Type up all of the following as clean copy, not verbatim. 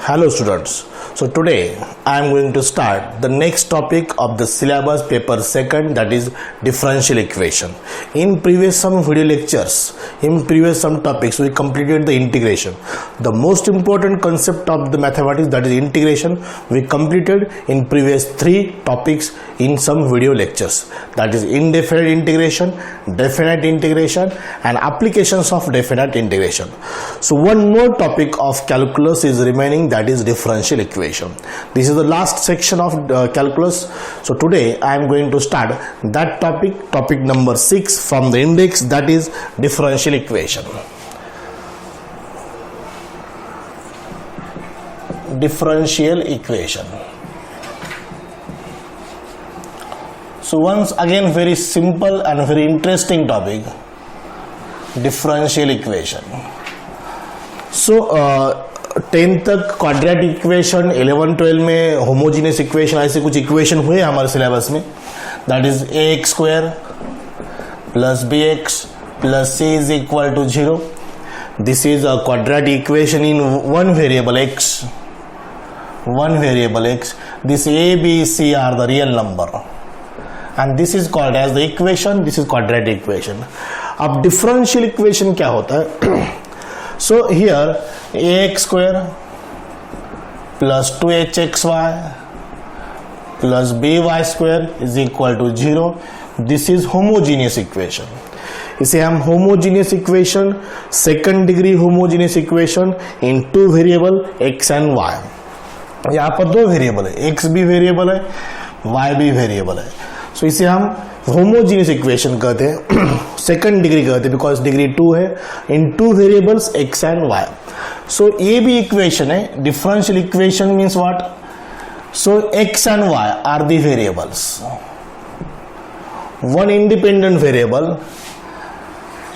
Hello students. So today I am going to start the next topic of the syllabus paper second, that is differential equation. In previous some video lectures, in previous some topics we completed the integration. The most important concept of the mathematics, that is integration, we completed in previous 3 topics in some video lectures, that is indefinite integration, definite integration and applications of definite integration. So one more topic of calculus is remaining, that is differential equation. This is the last section of calculus. So today I am going to start that topic number 6 from the index, that is differential equation. Differential equation. So once again, very simple and very interesting topic, differential equation. So 10 तक quadratic equation, 11-12 में homogeneous equation, ऐसे कुछ equation हुए हमारे syllabus में, that is ax square plus bx plus c is equal to 0. This is a quadratic equation in one variable x. This a, b, c are the real number and this is called as the equation. This is quadratic equation. अब differential equation क्या होता है? So here ax square plus 2hxy plus by square is equal to 0. This is homogeneous equation. इसे हम homogeneous equation, second degree homogeneous equation in 2 variable x and y. यहाँ पर 2 variable है, x भी variable है, y भी variable है. So इसे हम होमोजीनियस इक्वेशन कहते हैं, सेकंड डिग्री कहते हैं, बिकॉज डिग्री 2 है in 2 variables x and y. So ये भी इक्वेशन है. Differential equation means what? So x and y are the variables, one independent variable.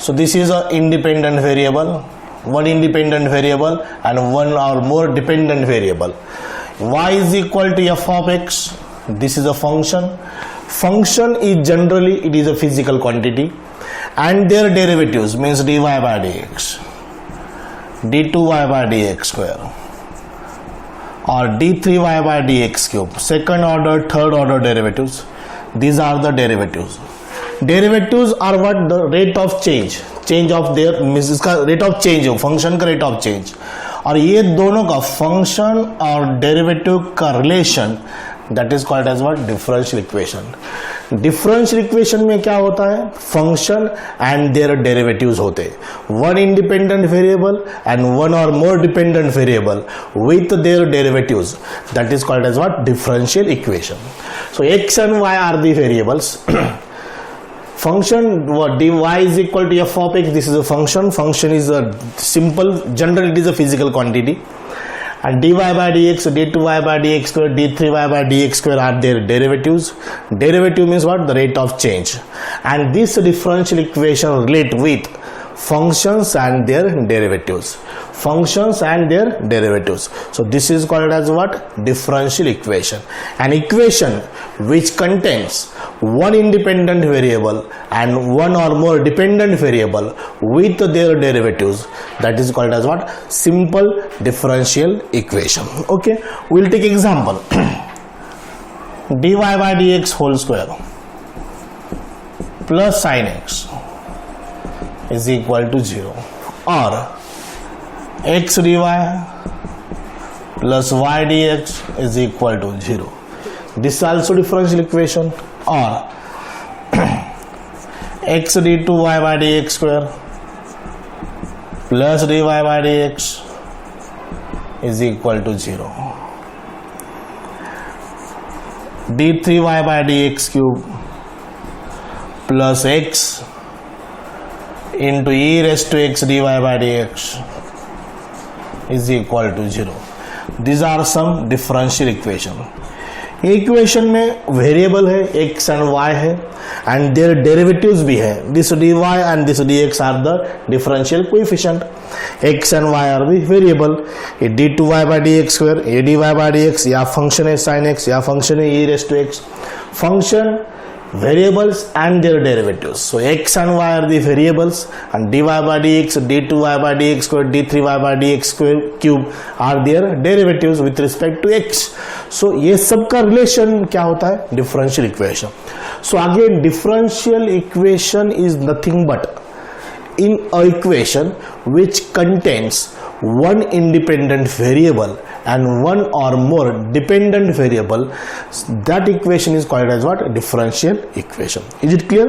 So this is a independent variable, one independent variable and one or more dependent variable. Y is equal to f of x. This is a function. Function is generally, it is a physical quantity and their derivatives means dy by dx, d2y by dx square or d3y by dx cube, second order, third order derivatives. These are the derivatives. Derivatives are what? The rate of change of their means, इसका rate of change हो, function का rate of change. और ये दोनों का function और derivative का relation, that is called as what? Differential equation. Differential equation में क्या होता है? Function and their derivatives होते हैं. One independent variable and one or more dependent variable with their derivatives, that is called as what? Differential equation. So x and y are the variables. Function, what? dy is equal to f of x. This is a function. Function is a simple, generally it is a physical quantity. And dy by dx, d2y by dx square, d3y by dx square are their derivatives. Derivative means what? The rate of change. And this differential equation relate with functions and their derivatives. Functions and their derivatives. So this is called as what? Differential equation. An equation which contains one independent variable and one or more dependent variable with their derivatives, that is called as what? Simple differential equation. Okay, we'll take example. dy by dx whole square plus sin x is equal to 0, or x dy plus y dx is equal to 0. This is also differential equation. Or x d2y by dx square plus dy by dx is equal to 0. d3y by dx cube plus x into e raised to x dy by dx is equal to 0. These are some differential equation. Equation में variable है, x and y है and their derivatives भी है. This dy and this dx are the differential coefficient. x and y are the variable. ये d2y by dx square, ये dy by dx, या function है sin x, या function है e raised to x. Function variables and their derivatives. So x and y are the variables and dy by dx, d2y by dx square, d3y by dx square cube are their derivatives with respect to x. So ये सब का relation क्या होता है? Differential equation. So again differential equation is nothing but in a equation which contains one independent variable and one or more dependent variable, that equation is called as what? Differential equation. Is it clear?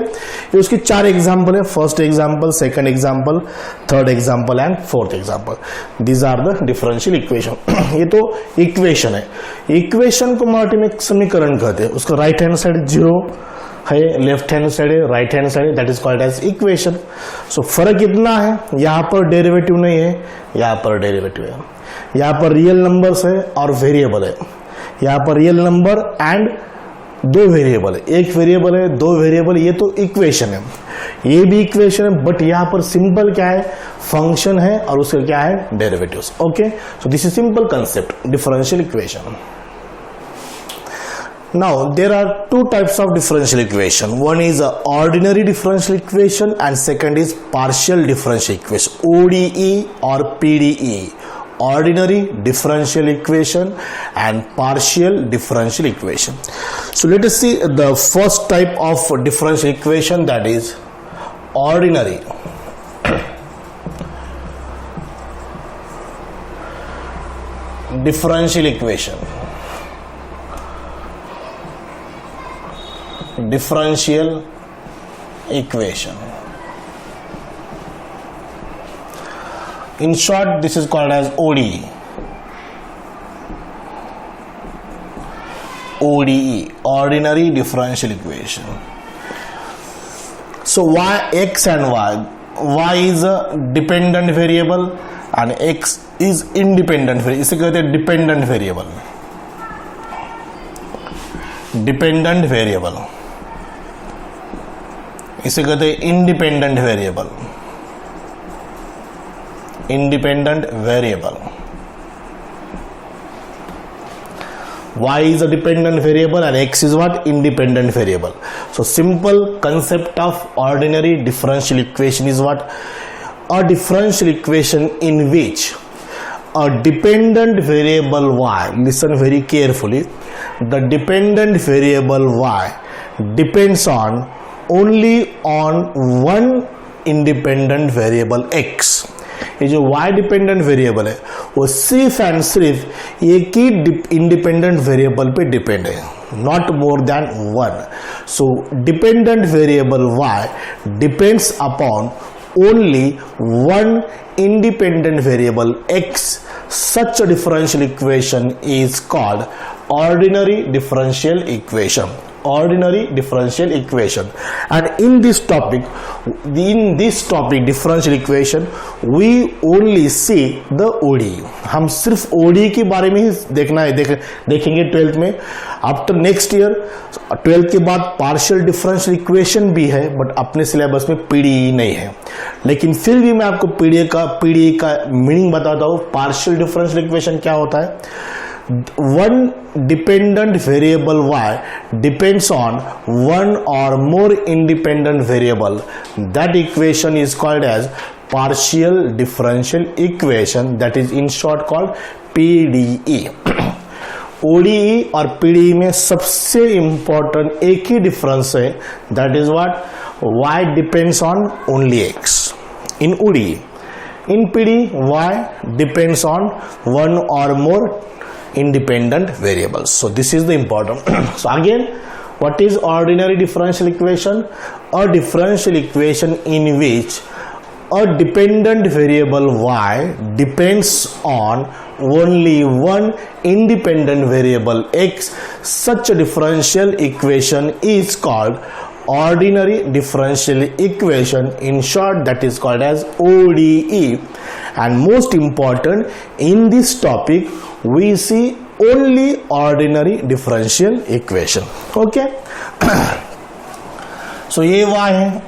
ये उसके चार example है, first example, second example, third example and fourth example. These are the differential equation. ये तो equation है. Equation को मराठी में समीकरण कहते हैं. उसका राइट हैंड साइड जीरो है, लेफ्ट हैंड साइड है, राइट हैंड साइड है, that is called as equation. So फर्क इतना है, यहाँ पर डेरिवेटिव नहीं है, यहाँ पर डेरिवेटिव है. यहाँ पर रियल नंबर्स है और वेरिएबल है. यहाँ पर रियल नंबर एंड दो वेरिएबल है, एक वेरिएबल है, दो वेरिएबल. ये तो इक्वेशन है, ये भी इक्वेशन है, बट यहाँ पर सिंपल क्या है? फंक्शन है और उसका क्या है? Derivatives. Okay, so this is simple concept, differential equation. Now there are two types of differential equation. One is a ordinary differential equation and second is partial differential equation, ODE or PDE. Ordinary differential equation and partial differential equation. So let us see the first type of differential equation, that is ordinary. Differential equation. Differential equation. In short, this is called as ODE. ODE, ordinary differential equation. So y, x and y is a dependent variable and x is independent variable. इसे कहते हैं dependent variable. Dependent variable. इसे कहते हैं independent variable. Independent variable. y is a dependent variable and x is what? Independent variable. So simple concept of ordinary differential equation is what? A differential equation in which a dependent variable y, listen very carefully, the dependent variable y depends on only on one independent variable x. ये जो y dependent variable है वो सिर्फ and सिर्फ एक ही independent variable पे depend है, not more than one. So dependent variable y depends upon only one independent variable x. Such a differential equation is called ordinary differential equation. Ordinary differential equation. And in this topic differential equation, we only see the ODE. हम सिर्फ ODE के बारे में ही देखना है, देखेंगे 12th में. After next year 12th के बाद पार्शियल डिफरेंशियल इक्वेशन भी है, बट अपने सिलेबस में PDE नहीं है. लेकिन फिर भी मैं आपको PDE का मीनिंग बताता हूँ. पार्शियल डिफरेंशियल इक्वेशन क्या होता है? One dependent variable y depends on one or more independent variable. That equation is called as partial differential equation, that is in short called PDE. ODE और PDE में सबसे important एक ही difference है, that is what? y depends on only x in ODE. In PDE y depends on one or more independent variables. So this is the important. So again, what is ordinary differential equation? A differential equation in which a dependent variable y depends on only one independent variable x. Such a differential equation is called ordinary differential equation. In short, that is called as ODE. And most important, in this topic we see only ordinary differential equation. Okay. So ये y है,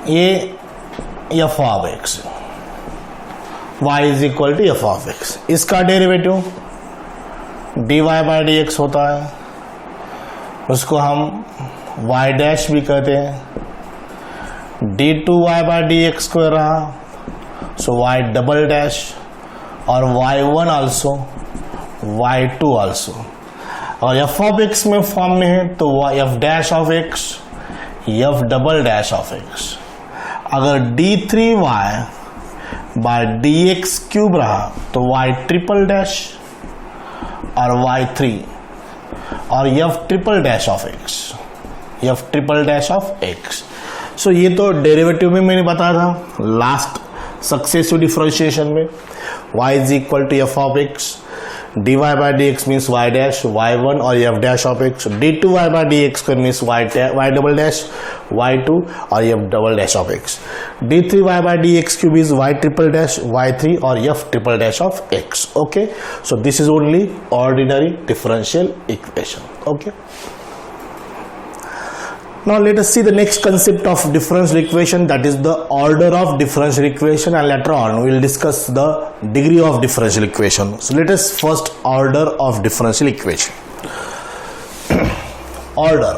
ये f of x, y is equal to f of x. इसका derivative dy by dx होता है, उसको हम Y dash भी कहते हैं, d2y by D x square रहा, सो वाई डबल डैश, और y1 आल्सो, y2 आल्सो। और एफ ऑफ एक्स में फॉर्म में है तो F dash of x, F double dash of x. अगर d3y by D x cube रहा तो y ट्रिपल डैश और y3 और f triple dash of x, f triple dash of x. So ये तो डेरिवेटिव में मैंने बताया था लास्ट सक्सेसिव डिफरेंशिएशन में, y is equal to f of x, dy by D x means y dash, y1 और f dash of x, d2y by D x square means y double dash, y2 और f double dash of x, d3y by D x cube is y triple dash, y3 और f triple dash of x. Okay, so this is only ordinary differential equation. Okay, now let us see the next concept of differential equation, that is the order of differential equation, and later on we will discuss the degree of differential equation. So let us first order of differential equation. Order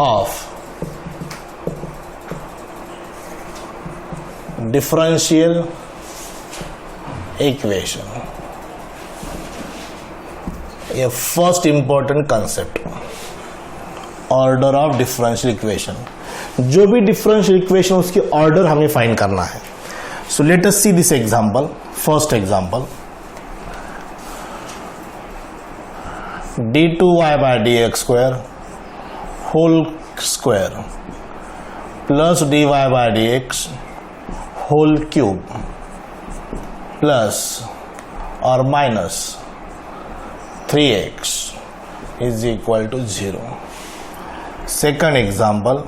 of differential equation, ये first important concept, order of differential equation. जो भी differential equation उसकी order हमें find करना है। So let us see this example. First example, d2y by D x square whole square plus dy by D X whole cube plus और minus 3x is equal to 0. Second example,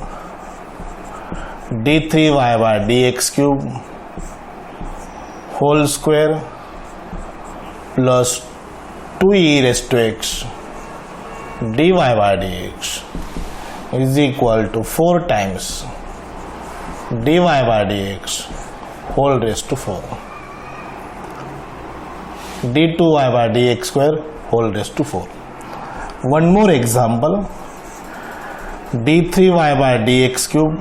d3y by dx cube whole square plus 2e raised to x dy by dx is equal to 4 times dy by dx whole raised to 4, d2y by dx square whole raised to 4. One more example, d3y by dx cube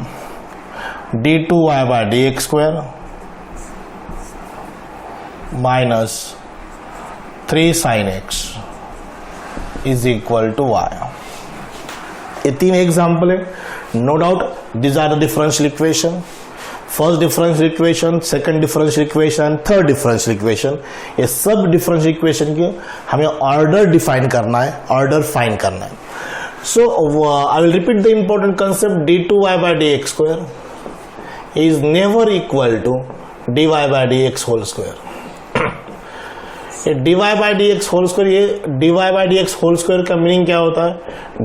d2y by dx square minus 3 sin x is equal to y. ये तीन example है, no doubt these are the differential equation. First differential equation, second differential equation, third differential equation, ये सब differential equation के हमें order define करना है, order find करना है. So I will repeat the important concept, d2y by dx square is never equal to dy by dx whole square. ये dy by dx whole square, ये dy by dx whole square का meaning क्या होता है?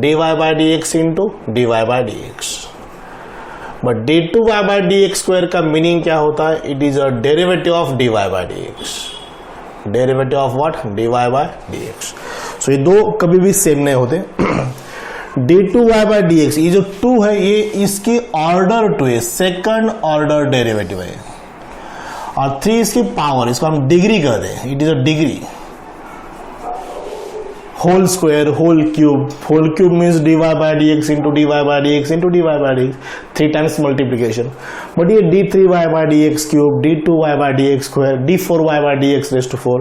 dy by dx into dy by dx. But d2y by dx square का meaning क्या होता है? It is a derivative of dy by dx. Derivative of what? dy by dx. सो ये दो कभी भी सेम नहीं होते. d2y by dx, ये जो 2 है ये इसकी ऑर्डर 2 है, सेकंड ऑर्डर डेरिवेटिव है, और 3 इसकी पावर, इसको हम डिग्री कहते हैं. It is a degree. Whole square, whole cube means dy by dx into dy by dx into dy by dx, 3 times multiplication. But ये d3y by dx cube, d2y by dx square, d4y by dx raised to 4,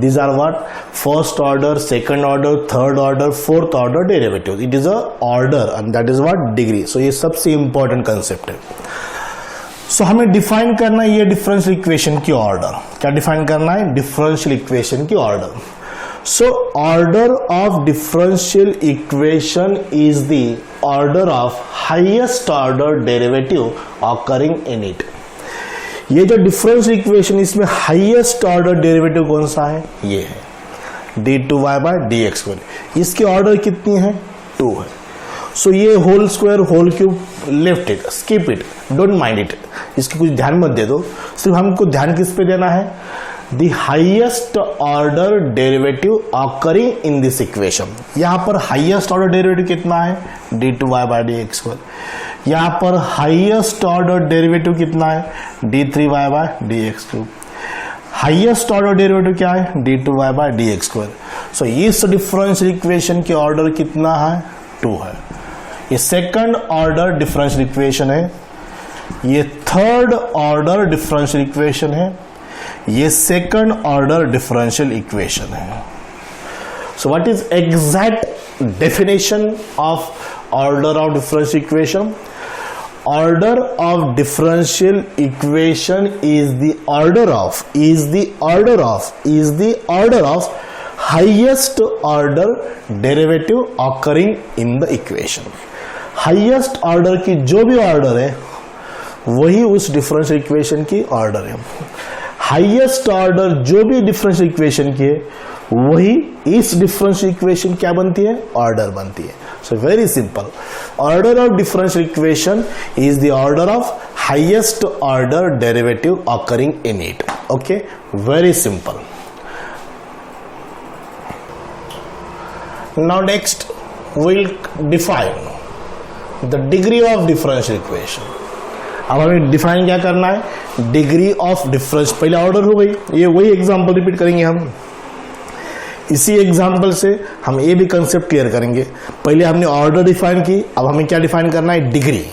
these are what? First order, second order, third order, fourth order derivatives. It is a order and that is what? Degree. So ये सबसे important concept है. सो हमें define करना है ये differential equation की order. क्या define करना है? डिफरेंशियल इक्वेशन की order. So order of differential equation is the order of highest order derivative occurring in it. ये जो differential equation इसमें highest order derivative कौन सा है? ये है d2y by dx square. इसकी ऑर्डर कितनी है? 2 है. सो ये whole square, whole cube, left it, skip it, don't mind it, इसकी कुछ ध्यान मत दे दो. सिर्फ हमको ध्यान किस पे देना है? The highest order derivative occurring in this equation. यहाँ पर highest order derivative कितना है? d2y by dx square. यहाँ पर highest order derivative कितना है? d3y by dx cube. Highest order derivative क्या है, d2y बाय dx स्क्वायर। सो इस डिफरेंशियल इक्वेशन के ऑर्डर कितना है, 2 है। ये सेकंड ऑर्डर डिफरेंशियल इक्वेशन है, ये थर्ड ऑर्डर डिफरेंशियल इक्वेशन है, ये सेकंड ऑर्डर डिफरेंशियल इक्वेशन है। So what is exact definition of order of differential equation? Order of differential equation is the order of highest order derivative occurring in the equation. Highest order की जो भी order है वही उस differential equation की order है। Highest order जो भी डिफरेंशियल इक्वेशन की है वही इस डिफरेंशियल इक्वेशन क्या बनती है, ऑर्डर बनती है। So very simple, order of differential equation is the order of highest order derivative occurring in it. Okay, very simple. Now next we'll define the degree of differential equation। अब हमें define क्या करना है, degree of difference. पहले order हो गई, ये वही एग्जांपल रिपीट करेंगे हम। इसी एग्जांपल से हम ये भी कंसेप्ट क्लियर करेंगे। पहले हमने ऑर्डर डिफाइन की, अब हमें क्या डिफाइन करना है, डिग्री।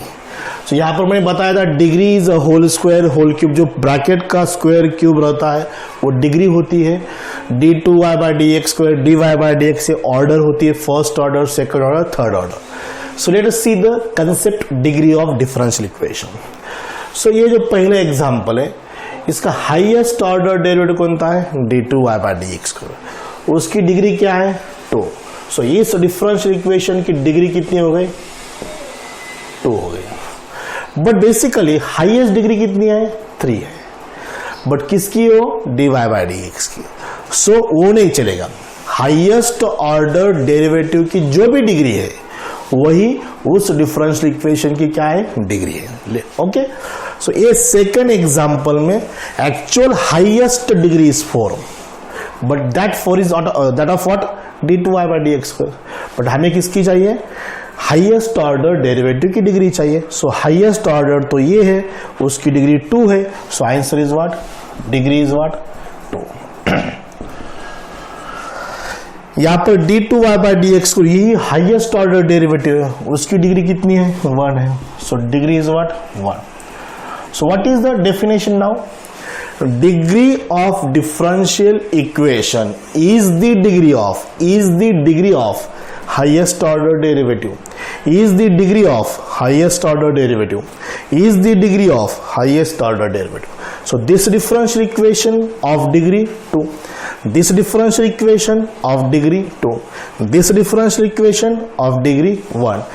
तो यहाँ पर मैंने बताया था degree is a whole square whole cube. जो ब्रैकेट का स्क्वायर क्यूब रहता है वो डिग्री होती है। d2y by dx square dy बाई dx से ऑर्डर होती है, first order, second order, third order. So let us see the concept degree of differential equation. So ये जो पहला एग्जांपल है इसका हाईएस्ट ऑर्डर डेरिवेटिव कौन सा है, d2y बाई dx स्क्वायर। उसकी डिग्री क्या है, 2। सो इस डिफरेंशियल इक्वेशन की डिग्री कितनी हो गई, 2 हो गई। बट बेसिकली हाईएस्ट डिग्री कितनी है, 3 है। बट किसकी हो, dy बाई dx की। सो वो नहीं चलेगा। हाईएस्ट ऑर्डर डेरिवेटिव की जो भी डिग्री है वही उस डिफरेंशियल इक्वेशन की क्या है, डिग्री है। ओके, सो ये सेकंड एग्जांपल में actual highest degree is 4, but that 4 is that of what, d2y by dx square. But हमें किसकी चाहिए, हाईएस्ट ऑर्डर डेरिवेटिव की डिग्री चाहिए। सो हाईएस्ट ऑर्डर तो ये है, उसकी डिग्री 2 है। So answer is what, degree is what, 2। यहां पर d2y बाई dx को यही हाईएस्ट ऑर्डर डेरिवेटिव है, उसकी डिग्री कितनी है, 1 है। So degree is what, 1। So what is the definition now, degree of differential equation is the degree of highest order derivative is the degree of highest order derivative is the degree of highest order derivative. So this differential equation of degree 2, this differential equation of degree 2, this differential equation of degree 1,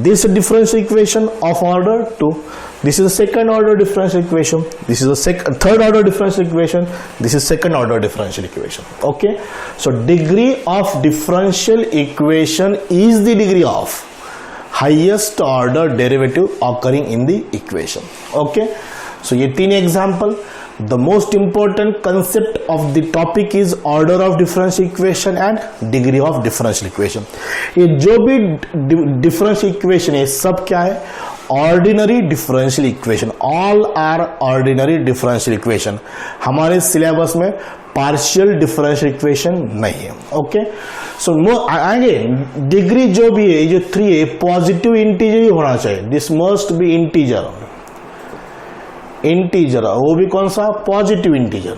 this differential equation of order 2, this is a second order differential equation, this is a third order differential equation, this is second order differential equation. Okay, so degree of differential equation is the degree of highest order derivative occurring in the equation. Okay, so ये 3 example. The most important concept of the topic is order of differential equation and degree of differential equation. ये जो भी differential equation है सब क्या है, ordinary differential equation, all are ordinary differential equation। हमारे syllabus में partial differential equation नहीं है। ओके, सो आगे डिग्री जो भी है, जो 3 है, पॉजिटिव इंटीजर ही होना चाहिए। दिस मस्ट बी इंटीजर, वो भी कौन सा, positive integer.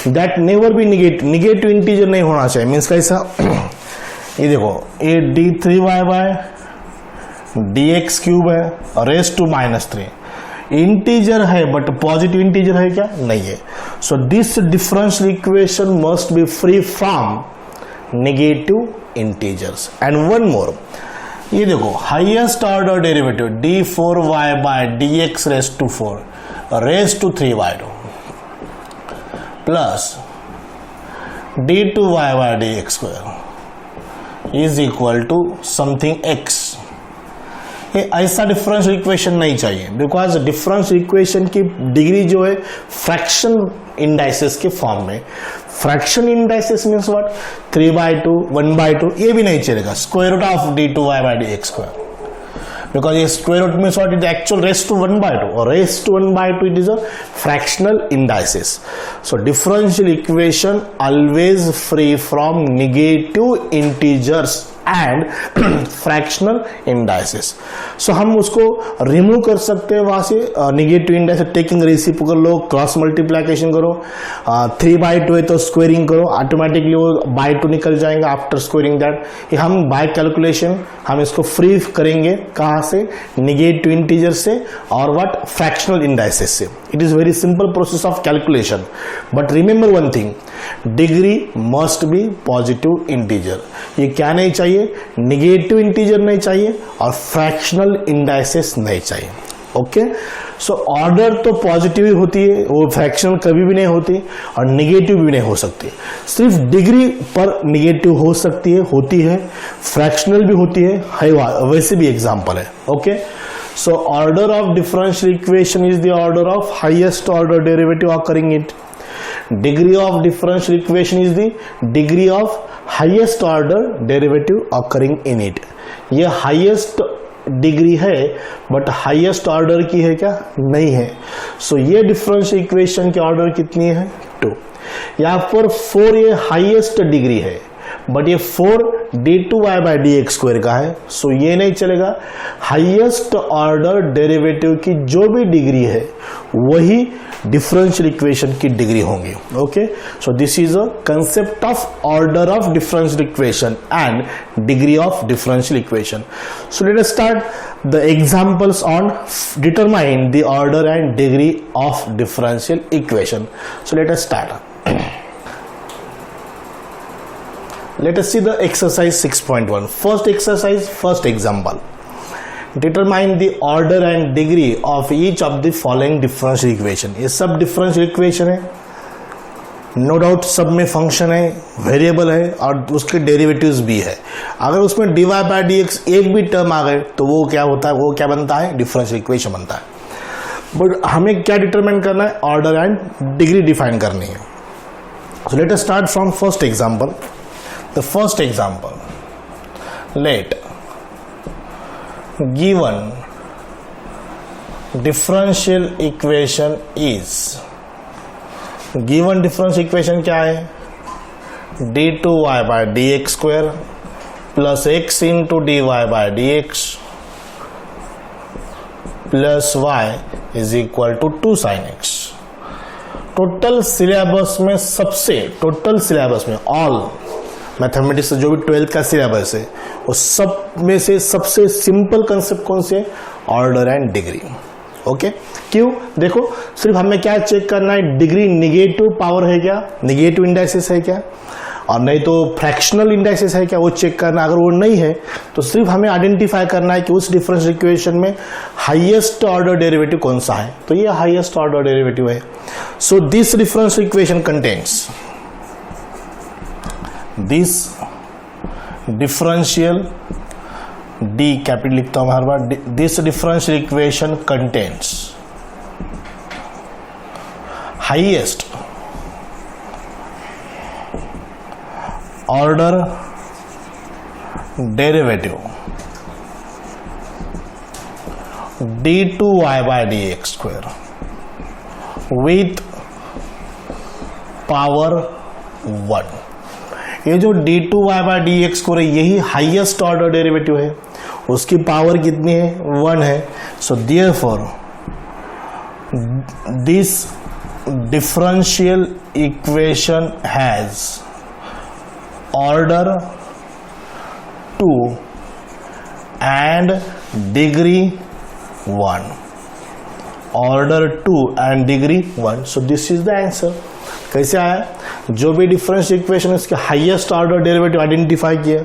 That never be negative integer नहीं होना चाहिए। मीन्स कैसा, ये देखो ये d3y बाय dx क्यूब है रेस टू -3, इंटीजर है बट पॉजिटिव इंटीजर है क्या, नहीं है। So this differential equation must be free from negative integers. And one more, ये देखो highest order derivative d4y by dx raise to 4 raise to 3y2 plus d2y by dx square is equal to something x। ये ऐसा differential equation नहीं चाहिए, because differential equation की degree जो है fraction indices के फॉर्म में। फ्रैक्शन इंडाइसेस मीन्स व्हाट, 3/2, 1/2, ये भी नहीं चलेगा। Square root of d2y by dx square because a square root means what? It is actual raised to 1 by 2, or raised to 1 by 2 it is a fractional indices. So differential equation always free from negative integers and fractional indices. So हम उसको remove कर सकते हैं वहां से, negative index taking reciprocal लो, cross multiplication करो, 3 by 2 है तो स्क्वेयरिंग करो, ऑटोमेटिकली वो बाय 2 निकल जाएगा आफ्टर स्क्वेयरिंग दैट। हम बाय कैलकुलेशन हम इसको फ्री करेंगे कहाँ से? निगेटिव इंटीजर से और व्हाट? फ्रैक्शनल इंडाइसेस से। It is very simple process of calculation, but remember one thing, degree must be positive integer. ये क्या नहीं चाहिए? निगेटिव इंटीजर नहीं चाहिए और फ्रैक्शनल इंडाइसेस नहीं चाहिए। ओके, सो ऑर्डर तो पॉजिटिव ही होती है, वो फ्रैक्शनल कभी भी नहीं होती और निगेटिव भी नहीं हो सकती। सिर्फ डिग्री पर निगेटिव हो सकती है, होती है, फ्रैक्शनल भी होती है वैसे भी एग्जांपल है। Okay, so order of differential equation is the order of highest order derivative occurring it. Degree of differential equation is the degree of highest order derivative occurring in it. ये highest degree है but highest order की है क्या? नहीं है। सो ये differential equation की ऑर्डर कितनी है? 2। यहाँ पर 4 ये हाईएस्ट डिग्री है बट ये 4 d2y by dx स्क्वायर का है, सो ये नहीं चलेगा। हाईएस्ट ऑर्डर डेरिवेटिव की जो भी डिग्री है वही डिफरेंशियल इक्वेशन की डिग्री होंगी। Okay, so this is a concept of order of differential equation and degree of differential equation. So let us start the examples on determine the order and degree of differential equation. So let us start. Let us see the exercise 6.1. First exercise, first example. Determine the order and degree of each of the following differential equation. ये सब differential equation है, no doubt सब में function है, variable है और उसके derivatives भी है। अगर उसमें dy by dx एक भी term आ गए तो वो क्या होता है? वो क्या बनता है? differential equation बनता है। बट हमें क्या determine करना है? order and degree define करनी है। So let us start from first example. The first example, let given differential equation is, given differential equation क्या है? d2y by dx square plus x into dy by dx plus y is equal to 2 sin x। Total syllabus में सबसे, total syllabus में all mathematics जो भी 12th का syllabus है वो सब में से सबसे सिंपल कंसेप्ट कौन से? Order and degree. ओके, क्यों? देखो सिर्फ हमें क्या चेक करना है? डिग्री निगेटिव पावर है क्या, निगेटिव इंडाइसेस है क्या, और नहीं तो फ्रैक्शनल इंडाइसेस है क्या, वो चेक करना। अगर वो नहीं है तो सिर्फ हमें आइडेंटिफाई करना है कि उस डिफरेंशियल इक्वेशन में हाईएस्ट ऑर्डर डेरिवेटिव कौन सा है, तो ये हाईएस्ट ऑर्डर डेरिवेटिव है। So this differential equation contains, this differential, D capital लिखता हूं हर बार, this differential equation contains highest order derivative d2y by dx square with power 1। ये जो d2y by dx स्क्वायर है यही हाईएस्ट ऑर्डर डेरिवेटिव है, उसकी पावर कितनी है? 1 है। So therefore this differential equation has order 2 and degree 1, order 2 and degree 1। So this is the answer. कैसे आया? जो भी डिफरेंशियल इक्वेशन है उसके हाईएस्ट ऑर्डर डेरिवेटिव आइडेंटिफाई किया,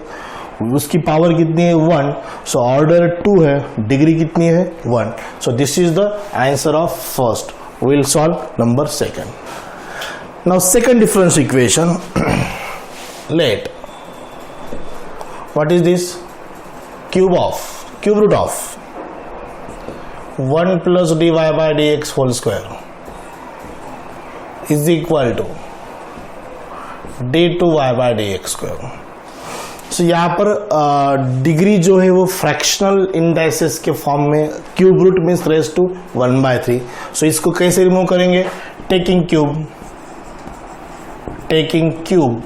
उसकी पावर कितनी है? 1। सो ऑर्डर 2 है, डिग्री कितनी है? 1। So this is the answer of first. We will solve number second. Now second differential equation, let what is this? Cube root of 1 plus dy by dx whole square is equal to d2y by dx square। So यहाँ पर degree जो है वो fractional indices के form में cube root means raise to 1/3. So इसको कैसे remove करेंगे? Taking cube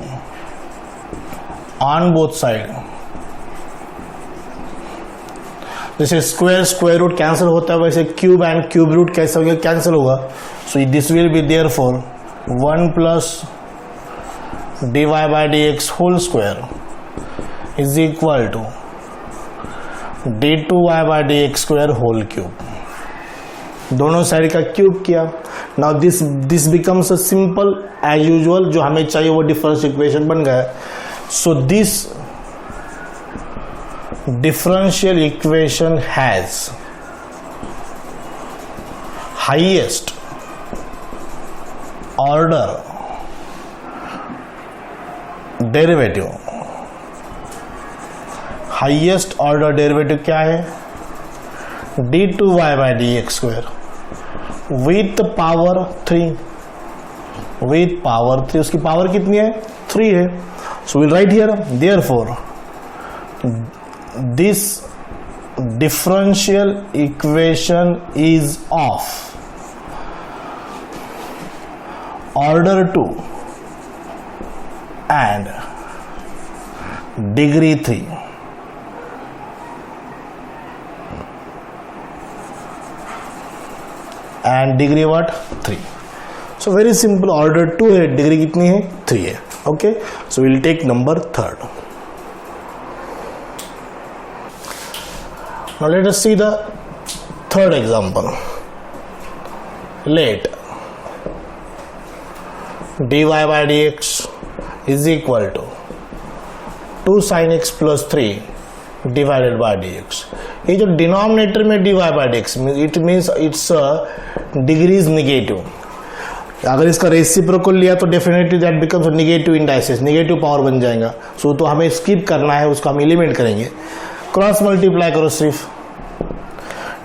on both side. जैसे स्क्वायर रूट कैंसिल होता है वैसे क्यूब एंड क्यूब रूट कैसे होगा? कैंसिल होगा. So this will be there for 1 plus dy by dx whole square is equal to d2y by dx square whole cube. दोनों side का cube किया. Now this becomes a simple as usual. जो हमें चाहिए वो differential equation बन गया. So this differential equation has highest order derivative. Highest order derivative क्या है? d2y by dx square with power 3. उसकी पावर कितनी है? 3 है. So will write here therefore this differential equation is of order 2 and degree 3. And degree what? 3. So very simple. Order 2 है, degree कितनी है? 3 है. Okay. So we'll take number 3rd. Now let us see the 3rd example. Let dy by dx is equal to 2 sin x plus 3 divided by dx. ये जो denominator में dy by dx it means its degree is negative. अगर इसका reciprocal लिया तो definitely that becomes negative indices, negative power बन जाएगा. सो तो हमें स्किप करना है, उसको हम एलिमिनेट करेंगे. क्रॉस मल्टीप्लाई करो सिर्फ.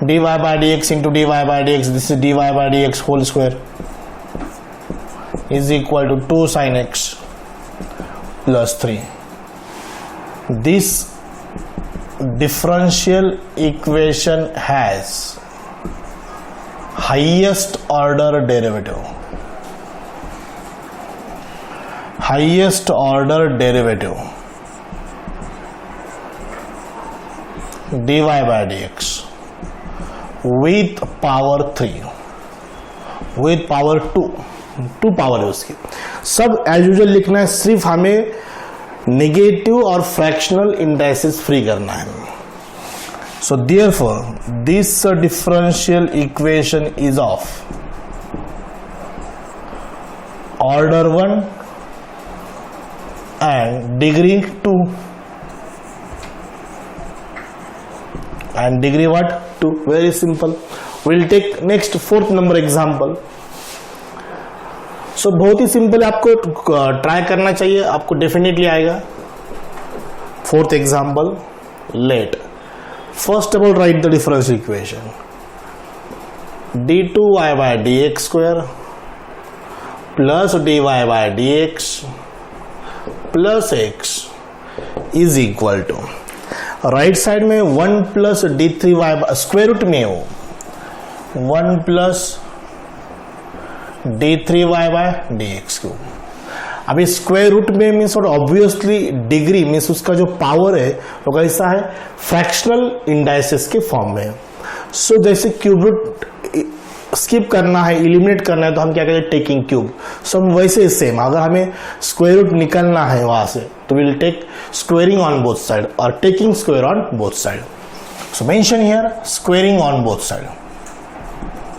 dy by dx into dy by dx, this is dy by dx whole square is equal to 2 sin x plus 3. This differential equation has highest order derivative. Highest order derivative dy by dx with power 3 with power 2 power है उसकी. सब as usual लिखना है, सिर्फ हमें negative और fractional indices free करना है. So therefore this differential equation is of order 1 and degree 2 and degree what? 2. Very simple. We'll take next 4th number example. So बहुत ही सिंपल, आपको ट्राई करना चाहिए, आपको डेफिनेटली आएगा. 4th example. Let first of all write the differential equation. d2y by dx square plus dy by dx plus x is equal to, right side में 1 plus d3y square root में हो 1 plus d3y by dx को. अभी square root में means और obviously degree means उसका जो power है वो कैसा है? फ्रैक्शनल इंडाइसेस के फॉर्म में. सो जैसे क्यूब रूट स्किप करना है, एलिमिनेट करना है, तो हम क्या करेंगे? Taking cube. सो हम वैसे सेम, अगर हमें स्क्वायर रूट निकलना है वहां से तो will take squaring on both side और taking square on both side. So mention here squaring on both side.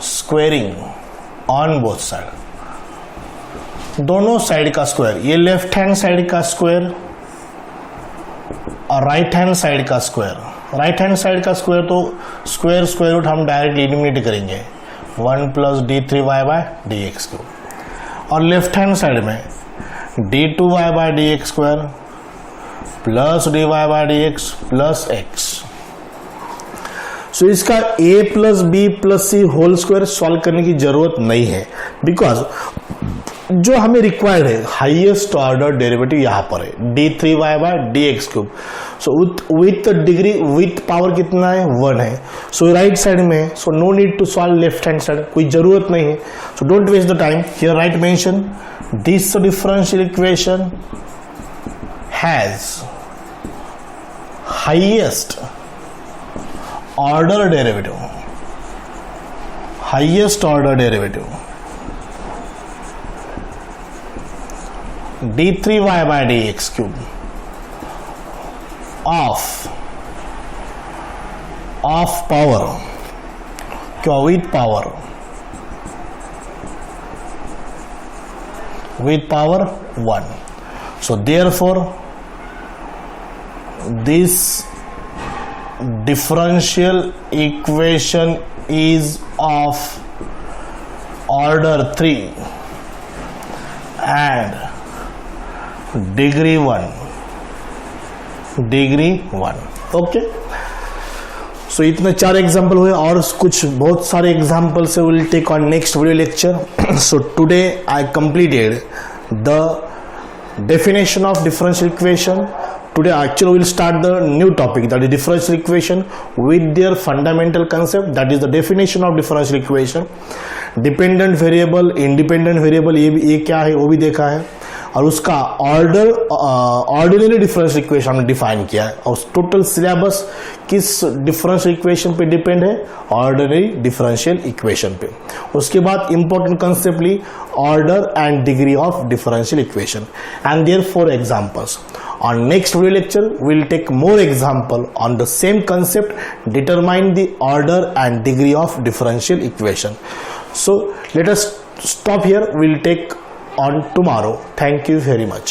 Squaring on both side, दोनों साइड का स्क्वायर. ये लेफ्ट हैंड साइड का स्क्वायर और राइट हैंड साइड का square. Right hand side का square तो square root हम direct eliminate करेंगे 1 प्लस d3y बाय dx को. और लेफ्ट हैंड साइड में d2y by dx square plus dy by dx plus x. So इसका a plus b plus c whole square solve करने की जरूरत नहीं है, बिकॉज जो हमें रिक्वायर्ड है हाईएस्ट ऑर्डर डेरिवेटिव यहाँ पर है d3y by dx cube. So with degree with power कितना है 1 है. सो राइट साइड में है. So no need to solve left hand side, कोई जरूरत नहीं है. So don't waste the time. Here right mention this differential equation has highest order derivative, highest order derivative d3y by dx cube of power, क्या with power 1. So therefore this differential equation is of order 3 and degree 1. Okay. सो इतने 4 example हुए और कुछ बहुत सारे example से will take on next video lecture. So today I completed the definition of differential equation. Today actually we will start the new topic, that is differential equation with their fundamental concept, that is the definition of differential equation. Dependent variable, independent variable, ये क्या है वो भी देखा है, और उसका ordinary differential equation हमने डिफाइन किया है. और टोटल सिलेबस किस डिफरेंशियल इक्वेशन पे डिपेंड है? ऑर्डिनरी डिफरेंशियल इक्वेशन पे. उसके बाद इंपॉर्टेंट कंसेप्ट ली order and degree of differential equation and there 4 examples. On next video lecture, we will take more example on the same concept, determine the order and degree of differential equation. So let us stop here. We will take on tomorrow. Thank you very much.